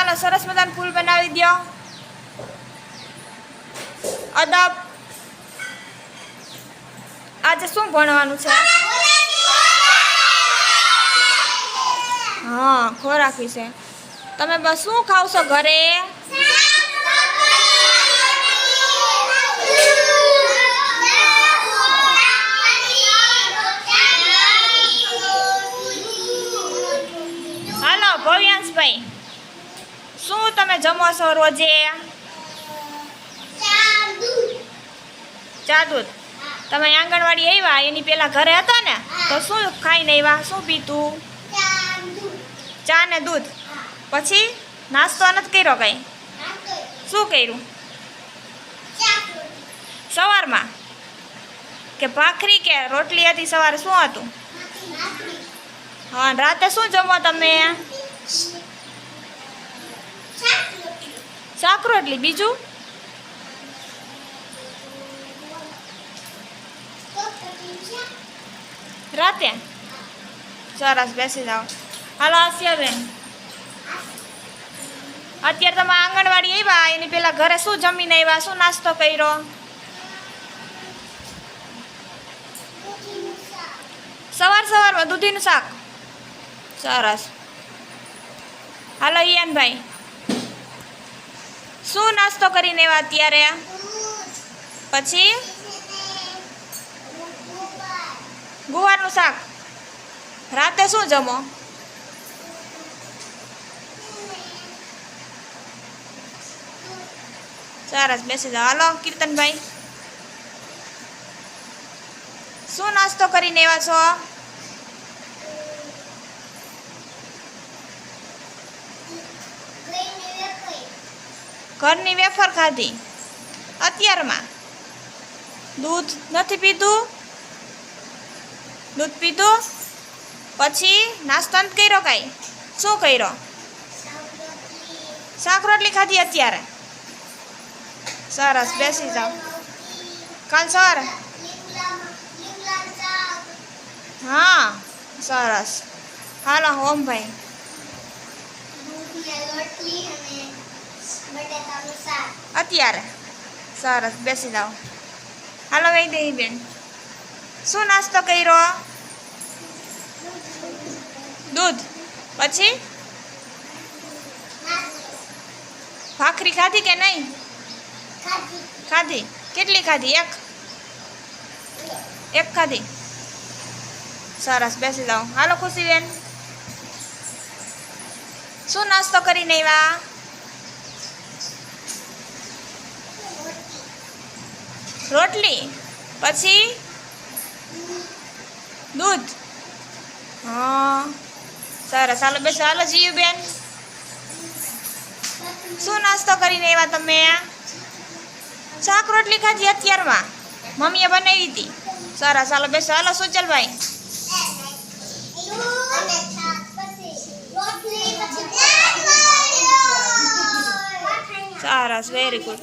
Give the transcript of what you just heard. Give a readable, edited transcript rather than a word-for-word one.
ચાલો સરસ મજાનું ફૂલ બનાવી દો. અદબ આજે શું ભણવાનું છે? હા, ખોરાક વિશે. તમે બસ શું ખાવ છો ઘરે? હાલો ભવ્યાંશભાઈ, શું તમે જમો છો રોજે? ચા દૂધ. તમે આંગણવાડી આવ્યા એની પેલા ઘરે હતા ને, તો શું ખાઈને આવ્યા? શું પીતું? ચા ને દૂધ. પછી નાસ્તો નથી કર્યો કઈ? શું કર્યું સવારમાં? કે ભાખરી કે રોટલી હતી સવારે? શું હતું? હા, રાતે શું જમો તમે? શાક રોટલી. બીજું? રાતે. સરસ, બેસી જાઓ. હાલો આસિયાબેન, અત્યારે તમે આંગણવાડી આવ્યા એની પેલા ઘરે શું જમીને આવ્યા? શું નાસ્તો કર્યો? સવારમાં દૂધીનું શાક. સરસ. હાલો ઈયાનભાઈ, શું નાસ્તો કરીને આવ્યા અત્યારે? પછી ગુવારનું શાક. રાતે શું જમો? સરસ, બેસી જાઓ. હાલો કીર્તનભાઈ, શું નાસ્તો કરીને આવ્યા છો? ઘરની વેફર ખાધી. અત્યારમાં દૂધ નથી પીધું? દૂધ પીધું પછી નાસ્તો નથી કર્યો કાંઈ? શું કર્યો? શાક રોટલી ખાધી અત્યારે. સરસ, બેસી જાઓ. કાલ સવારે? હા, સરસ. હાલો ઓમભાઈ, અત્યારે. સરસ, બેસી જાઓ. હાલો વૈદેહી બેન, શું નાસ્તો કર્યો? દૂધ. પછી ભાખરી ખાધી કે નહીં? ખાધી. કેટલી ખાધી? એક ખાધી. સરસ, બેસી જાઓ. હાલો ખુશીબેન, શું નાસ્તો કરીને આવ્યા? રોટલી. પછી દૂધ. હા, સરસ. હાલો બેસો. હાલો જીયુબેન, શું નાસ્તો કરીને આવ્યા તમે? શાક રોટલી ખાધી અત્યારમાં? મમ્મીએ બનાવી હતી. સરસ. હાલો બેસો. હાલો સુચલભાઈ, સરસ, વેરી ગુડ.